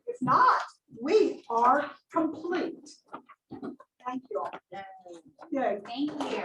If not, we are complete. Thank you all. Yay. Thank you.